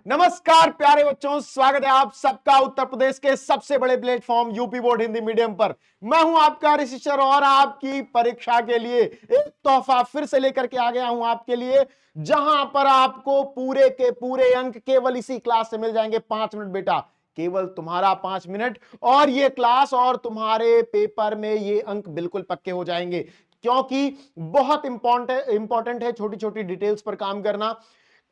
नमस्कार प्यारे बच्चों, स्वागत है आप सबका उत्तर प्रदेश के सबसे बड़े platform UP board Hindi medium पर। मैं हूं आपका ऋषि सर और आपकी परीक्षा के लिए एक तोहफा फिर से लेकर के आ गया हूं आपके लिए, जहां पर आपको पूरे के पूरे अंक केवल इसी क्लास से मिल जाएंगे। 5 मिनट बेटा, केवल तुम्हारा 5 मिनट और ये क्लास और तुम्हारे पेपर में ये अंक बिल्कुल पक्के हो जाएंगे, क्योंकि बहुत इंपॉर्टेंट है छोटी छोटी डिटेल्स पर काम करना।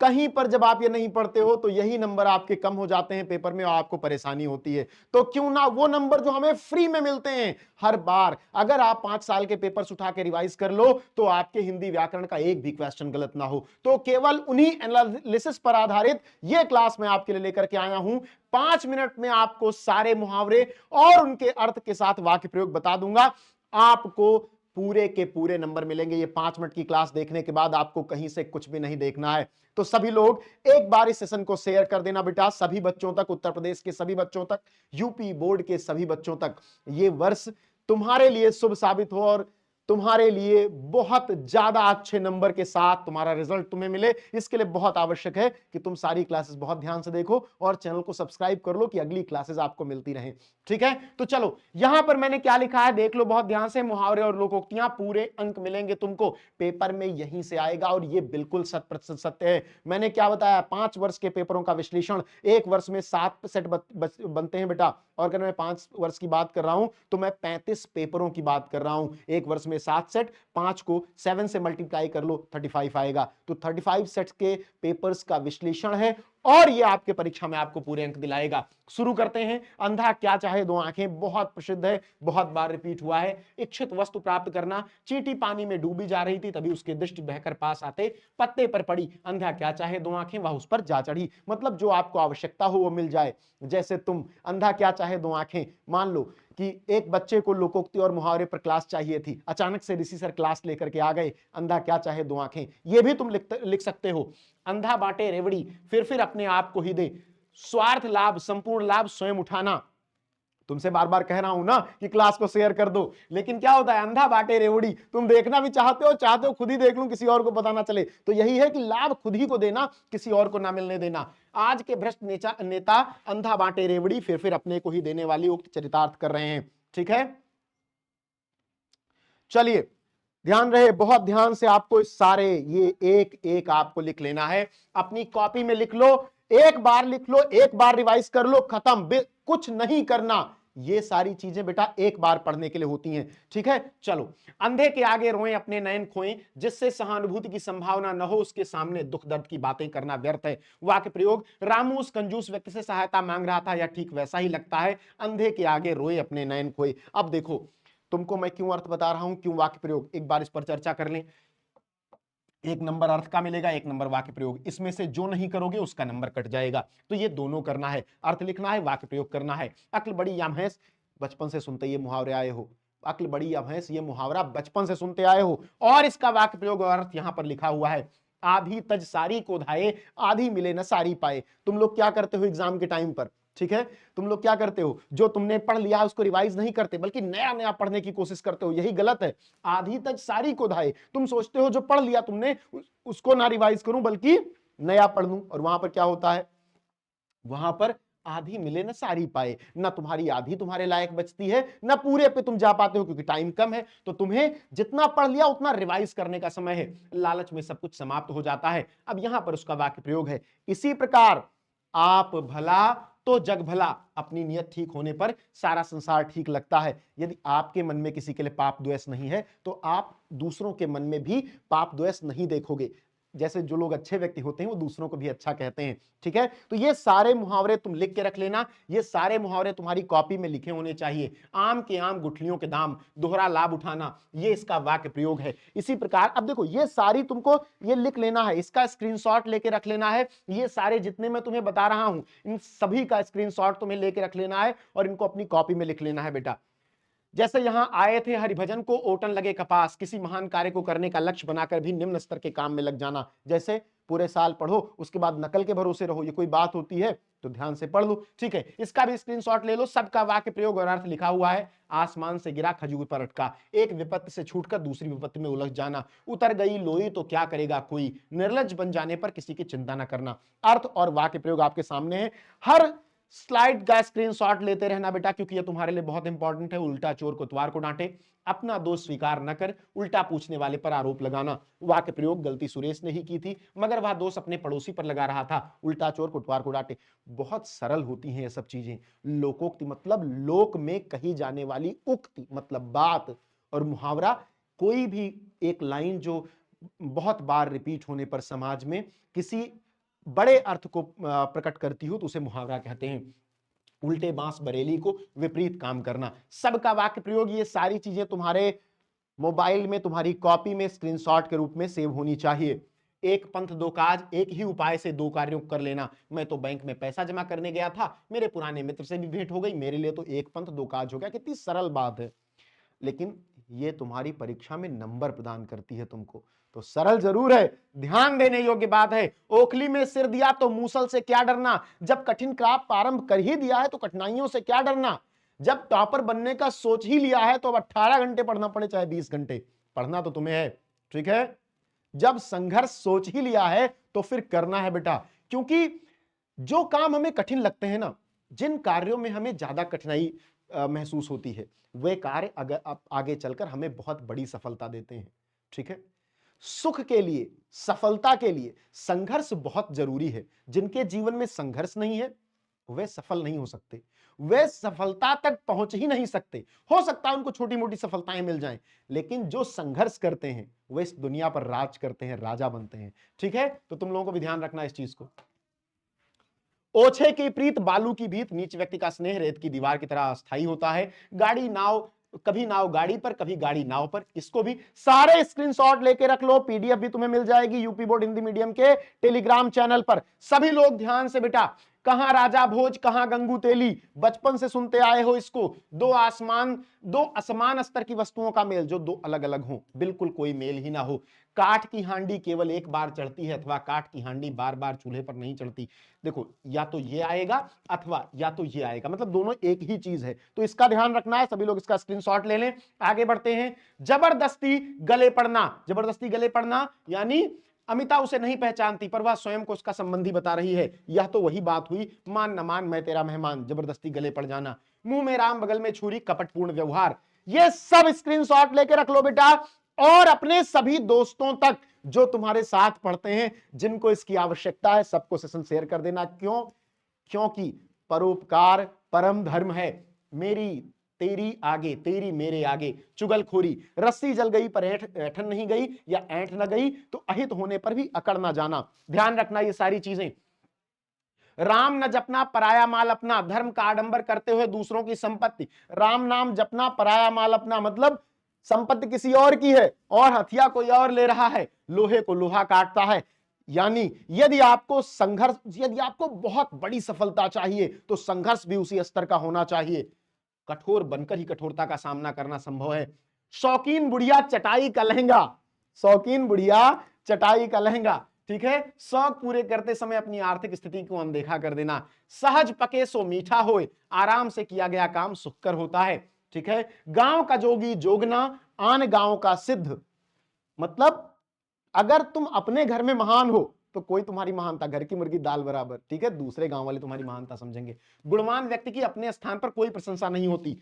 कहीं पर जब आप ये नहीं पढ़ते हो तो यही नंबर आपके कम हो जाते हैं पेपर में और आपको परेशानी होती है। तो क्यों ना वो नंबर जो हमें फ्री में मिलते हैं हर बार, अगर आप 5 साल के पेपर्स उठा के रिवाइज कर लो तो आपके हिंदी व्याकरण का एक भी क्वेश्चन गलत ना हो। तो केवल उन्हीं एनालिसिस पर आधारित ये क्लास मैं आपके लिए लेकर के आया हूं। 5 मिनट में आपको सारे मुहावरे और उनके अर्थ के साथ वाक्य प्रयोग बता दूंगा। आपको पूरे के पूरे नंबर मिलेंगे। ये 5 मिनट की क्लास देखने के बाद आपको कहीं से कुछ भी नहीं देखना है। तो सभी लोग एक बार इस सेशन को शेयर कर देना बेटा, सभी बच्चों तक, उत्तर प्रदेश के सभी बच्चों तक, यूपी बोर्ड के सभी बच्चों तक ये वर्ष तुम्हारे लिए शुभ साबित हो और तुम्हारे लिए बहुत ज्यादा अच्छे नंबर के साथ तुम्हारा रिजल्ट तुम्हें मिले। इसके लिए बहुत आवश्यक है कि तुम सारी क्लासेस बहुत ध्यान से देखो और चैनल को सब्सक्राइब कर लो कि अगली क्लासेस आपको मिलती रहें। ठीक है, तो चलो यहां पर मैंने क्या लिखा है देख लो बहुत ध्यान से। मुहावरे और लोकोक्तियां, पूरे अंक मिलेंगे तुमको पेपर में, यहीं से आएगा और ये बिल्कुल 100% सत्य है। मैंने क्या बताया, 5 वर्ष के पेपरों का विश्लेषण, एक वर्ष में 7 सेट बनते हैं बेटा। और अगर मैं 5 वर्ष की बात कर रहा हूं तो मैं 35 पेपरों की बात कर रहा हूं। एक वर्ष में 7 सेट, 5 को 7 से मल्टीप्लाई कर लो, 35 आएगा। तो 35 सेट्स के पेपर्स का विश्लेषण है और ये आपके परीक्षा में आपको पूरे अंक दिलाएगा। शुरू करते हैं। अंधा क्या चाहे दो आंखें बहुत प्रसिद्ध है, बहुत बार रिपीट हुआ है। इच्छित वस्तु प्राप्त करना, चींटी पानी में डूबी जा रही थी, तभी उसके दृष्टि बहकर पास आते पत्ते पर पड़ी। अंधा क्या चाहे दो आंखें, वह उस पर जा चढ़ी। मतलब जो आपको आवश्यकता हो वो मिल जाए। जैसे तुम अंधा क्या चाहे दो आंखें, मान लो कि एक बच्चे को लोकोक्ति और मुहावरे पर क्लास चाहिए थी, अचानक से ऋषि सर क्लास लेकर के आ गए, अंधा क्या चाहे दो आंखें, ये भी तुम लिख सकते हो। अंधा बांटे रेवड़ी, फिर अपने आप को ही दे, स्वार्थ लाभ संपूर्ण लाभ स्वयं उठाना। तुमसे बार बार कह रहा हूं ना कि क्लास को शेयर कर दो, लेकिन क्या होता है, अंधा बांटे रेवड़ी, तुम देखना भी चाहते हो खुद ही देख लूं, किसी और को पता ना चले। तो यही है कि लाभ खुद ही को देना, किसी और को ना मिलने देना। आज के भ्रष्ट नेता अंधा बांटे रेवड़ी, फिर अपने को ही देने वाली उक्त चरितार्थ कर रहे हैं। ठीक है, चलिए ध्यान रहे, बहुत ध्यान से आपको इस सारे ये एक एक आपको लिख लेना है, अपनी कॉपी में लिख लो, एक बार लिख लो, एक बार रिवाइज कर लो, खत्म, कुछ नहीं करना। ये सारी चीजें बेटा एक बार पढ़ने के लिए होती हैं। ठीक है, चलो। अंधे के आगे रोएं अपने नयन खोएं, जिससे सहानुभूति की संभावना न हो उसके सामने दुख दर्द की बातें करना व्यर्थ है। वाक्य प्रयोग, रामू उस कंजूस व्यक्ति से सहायता मांग रहा था, या ठीक वैसा ही लगता है, अंधे के आगे रोए अपने नयन खोए। अब देखो तुमको मैं क्यों अर्थ बता रहा हूं, क्यों वाक्य प्रयोग, एक बार इस पर चर्चा कर लें। एक नंबर अर्थ का मिलेगा, एक नंबर वाक्य प्रयोग, इसमें से जो नहीं करोगे उसका नंबर कट जाएगा। तो ये दोनों करना है, अर्थ लिखना है, वाक्य प्रयोग करना है। अक्ल बड़ी या भैंस, बचपन से सुनते ये मुहावरे आए हो, अक्ल बड़ी या भैंस, ये मुहावरा बचपन से सुनते आए हो, और इसका वाक्य प्रयोग और अर्थ यहां पर लिखा हुआ है। आधी तज सारी को धाये, आधी मिले न सारी पाए। तुम लोग क्या करते हो एग्जाम के टाइम पर, ठीक है, तुम लोग क्या करते हो, जो तुमने पढ़ लिया उसको रिवाइज नहीं करते, बल्कि नया नया पढ़ने की कोशिश करते हो, यही गलत है। आधी तज सारी को धाये, तुम सोचते हो जो पढ़ लिया तुमने उसको ना रिवाइज करूं बल्कि नया पढ़ लूं, और वहां पर क्या होता है, वहां पर आधी मिले ना सारी पाए, ना तुम्हारी आधी तुम्हारे लायक बचती है, ना पूरे पे तुम जा पाते हो, क्योंकि टाइम कम है। तो तुम्हें जितना पढ़ लिया उतना रिवाइज करने का समय है, लालच में सब कुछ समाप्त हो जाता है। अब यहां पर उसका वाक्य प्रयोग है, इसी प्रकार आप भला तो जग भला, अपनी नियत ठीक होने पर सारा संसार ठीक लगता है। यदि आपके मन में किसी के लिए पाप द्वेष नहीं है तो आप दूसरों के मन में भी पाप द्वेष नहीं देखोगे। जैसे जो लोग अच्छे व्यक्ति होते हैं वो दूसरों को भी अच्छा कहते हैं। ठीक है, तो ये सारे मुहावरे तुम लिख के रख लेना, ये सारे मुहावरे तुम्हारी कॉपी में लिखे होने चाहिए। आम के आम गुठलियों के दाम, दोहरा लाभ उठाना, ये इसका वाक्य प्रयोग है। इसी प्रकार अब देखो ये सारी तुमको ये लिख लेना है, इसका स्क्रीनशॉट लेके रख लेना है। ये सारे जितने मैं तुम्हें बता रहा हूं इन सभी का स्क्रीनशॉट तुम्हें लेके रख लेना है और इनको अपनी कॉपी में लिख लेना है बेटा। जैसे यहां आए थे हरिभजन को ओटन लगे कपास, किसी महान कार्य को करने का लक्ष्य बनाकर भी निम्न स्तर के काम में लग जाना। जैसे पूरे साल पढ़ो, उसके बाद नकल के भरोसे रहो, ये कोई बात होती है? तो ध्यान से पढ़ लो। ठीक है, इसका भी स्क्रीनशॉट ले लो। सबका वाक्य प्रयोग और अर्थ लिखा हुआ है। आसमान से गिरा खजूर पर अटका, एक विपत्ति से छूटकर दूसरी विपत्ति में उलझ जाना, उतर गई लोई तो क्या करेगा कोई, निर्लज्ज बन जाने पर किसी की चिंता न करना। अर्थ और वाक्य प्रयोग आपके सामने है। हर स्लाइड का स्क्रीनशॉट लेते रहना बेटा, क्योंकि ये तुम्हारे लिए बहुत इंपॉर्टेंट है। उल्टा चोर कोतवाल को डांटे, अपना दोष स्वीकार न कर उल्टा पूछने वाले पर आरोप लगाना। वाक्य प्रयोग गलती सुरेश ने ही की थी, मगर वह दोष अपने पड़ोसी पर लगा रहा था। उल्टा चोर कोतवाल को डांटे, बहुत सरल होती हैं ये सब चीजें। लोकोक्ति मतलब लोक में कही जाने वाली उक्ति, मतलब बात। और मुहावरा कोई भी एक लाइन जो बहुत बार रिपीट होने पर समाज में किसी बड़े अर्थ को प्रकट करती हो तो उसे मुहावरा कहते हैं। उल्टे बांस बरेली को विपरीत काम करना, सबका वाक्य प्रयोग, ये सारी चीजें तुम्हारे मोबाइल में, तुम्हारी कॉपी में स्क्रीनशॉट के रूप में सेव होनी चाहिए। एक पंथ दो काज, एक ही उपाय से दो कार्यों को कर लेना। मैं तो बैंक में पैसा जमा करने गया था, मेरे पुराने मित्र से भी भेंट हो गई, मेरे लिए तो एक पंथ दो काज हो गया। कितनी सरल बात है, लेकिन ये तुम्हारी परीक्षा में नंबर प्रदान करती है तुमको। तो सरल जरूर है, ध्यान देने योग्य बात है। ओखली में सिर दिया तो मूसल से क्या डरना, जब कठिन काम प्रारंभ कर ही दिया है तो कठिनाइयों से क्या डरना। जब टॉपर बनने का सोच ही लिया है तो अब 18 घंटे पढ़ना पड़े चाहे 20 घंटे, पढ़ना तो तुम्हें है। ठीक है, जब संघर्ष सोच ही लिया है तो फिर करना है बेटा। क्योंकि जो काम हमें कठिन लगते हैं ना, जिन कार्यों में हमें ज्यादा कठिनाई महसूस होती है, वे कार्य अगर आगे चलकर हमें बहुत बड़ी सफलता देते हैं। ठीक है, सुख के लिए, सफलता के लिए संघर्ष बहुत जरूरी है। जिनके जीवन में संघर्ष नहीं है वे सफल नहीं हो सकते, वे सफलता तक पहुंच ही नहीं सकते। हो सकता है उनको छोटी मोटी सफलताएं मिल जाएं, लेकिन जो संघर्ष करते हैं वे इस दुनिया पर राज करते हैं, राजा बनते हैं। ठीक है, तो तुम लोगों को भी ध्यान रखना इस चीज को। ओछे की प्रीत बालू की भीत, नीच व्यक्ति का स्नेह रेत की दीवार की तरह अस्थायी होता है। गाड़ी नाव, कभी नाव गाड़ी पर, कभी गाड़ी नाव पर। इसको भी सारे स्क्रीनशॉट लेके रख लो, पीडीएफ भी तुम्हें मिल जाएगी यूपी बोर्ड हिंदी मीडियम के टेलीग्राम चैनल पर। सभी लोग ध्यान से बेटा, कहां राजा भोज कहां गंगू तेली, बचपन से सुनते आए हो इसको। दो असमान स्तर की वस्तुओं का मेल जो दो अलग अलग हो, बिल्कुल कोई मेल ही ना हो। काठ की हांडी केवल एक बार चढ़ती है, अथवा काठ की हांडी बार बार चूल्हे पर नहीं चढ़ती। देखो, या तो ये आएगा अथवा या तो ये आएगा, मतलब दोनों एक ही चीज है। तो इसका ध्यान रखना है, सभी लोग इसका स्क्रीनशॉट ले लें। आगे बढ़ते हैं। जबरदस्ती गले पड़ना, जबरदस्ती गले पड़ना यानी अमिता उसे नहीं पहचानती पर वह स्वयं को उसका संबंधी बता रही है। यह तो वही बात हुई, मान न मान मैं तेरा मेहमान, जबरदस्ती गले पड़ जाना। मुंह में राम बगल में छुरी, कपटपूर्ण व्यवहार। ये सब स्क्रीनशॉट लेके रख लो बेटा, और अपने सभी दोस्तों तक जो तुम्हारे साथ पढ़ते हैं, जिनको इसकी आवश्यकता है, सबको सेशन शेयर कर देना। क्यों? क्योंकि परोपकार परम धर्म है। मेरी तेरी आगे, तेरी मेरे आगे चुगलखोरी। रस्सी जल गई पर ऐंठन नहीं गई, या ऐंठ न गई तो अहित होने पर भी अकड़ ना जाना। ध्यान रखना ये सारी चीजें। राम न जपना पराया माल अपना, धर्म का आडंबर करते हुए दूसरों की संपत्ति। राम नाम जपना पराया माल अपना मतलब संपत्ति किसी और की है और हथियार कोई और ले रहा है, लोहे को लोहा काटता है। यानी यदि आपको संघर्ष, यदि आपको बहुत बड़ी सफलता चाहिए तो संघर्ष भी उसी स्तर का होना चाहिए। कठोर बनकर ही कठोरता का सामना करना संभव है। शौकीन बुढ़िया चटाई का लहंगा, शौकीन बुढ़िया चटाई का लहंगा। ठीक है, शौक पूरे करते समय अपनी आर्थिक स्थिति को अनदेखा कर देना। सहज पके सो मीठा होए, आराम से किया गया काम सुखकर होता है। ठीक है, गांव का जोगी जोगना, आन गांव का सिद्ध। मतलब अगर तुम अपने घर में महान हो तो कोई तुम्हारी महानता, घर की मुर्गी दाल बराबर। ठीक है, दूसरे गांव वाले तुम्हारी महानता समझेंगे। गुणवान व्यक्ति की अपने स्थान पर कोई प्रशंसा नहीं होती।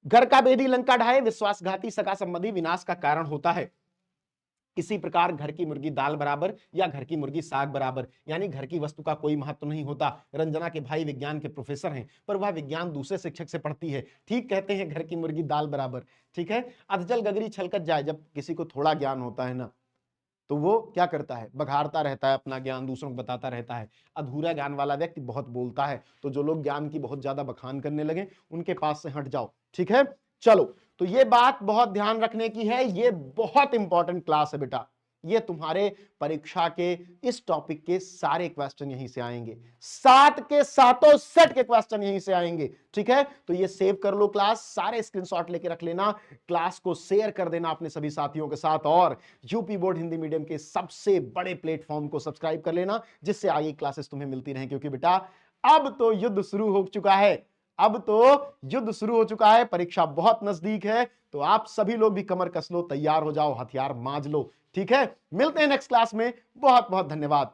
घर का बेदी लंका ढाए, विश्वासघाती सगा संबंधी विनाश का कारण होता है। इसी प्रकार घर की मुर्गी दाल बराबर या घर की मुर्गी साग बराबर, यानी घर की वस्तु का कोई महत्व नहीं होता। रंजना के भाई विज्ञान के प्रोफेसर हैं, पर वह विज्ञान दूसरे शिक्षक से पढ़ती है। ठीक कहते हैं, घर की मुर्गी दाल बराबर। ठीक है, अधजल गगरी छलकत जाए, जब किसी को थोड़ा ज्ञान होता है ना तो वो क्या करता है, बघाड़ता रहता है अपना ज्ञान, दूसरों को बताता रहता है। अधूरा ज्ञान वाला व्यक्ति बहुत बोलता है। तो जो लोग ज्ञान की बहुत ज्यादा बखान करने लगे उनके पास से हट जाओ। ठीक है, चलो, तो ये बात बहुत ध्यान रखने की है, ये बहुत इंपॉर्टेंट क्लास है बेटा। ये तुम्हारे परीक्षा के इस टॉपिक के सारे क्वेश्चन यहीं से आएंगे, 7 के सातों सेट के क्वेश्चन यहीं से आएंगे। ठीक है, तो ये सेव कर लो क्लास, सारे स्क्रीनशॉट लेके रख लेना, क्लास को शेयर कर देना अपने सभी साथियों के साथ, और यूपी बोर्ड हिंदी मीडियम के सबसे बड़े प्लेटफॉर्म को सब्सक्राइब कर लेना, जिससे आगे क्लासेस तुम्हें मिलती रहें। क्योंकि बेटा अब तो युद्ध शुरू हो चुका है, अब तो युद्ध शुरू हो चुका है, परीक्षा बहुत नजदीक है। तो आप सभी लोग भी कमर कस लो, तैयार हो जाओ, हथियार मांझ लो। ठीक है, मिलते हैं नेक्स्ट क्लास में। बहुत बहुत धन्यवाद।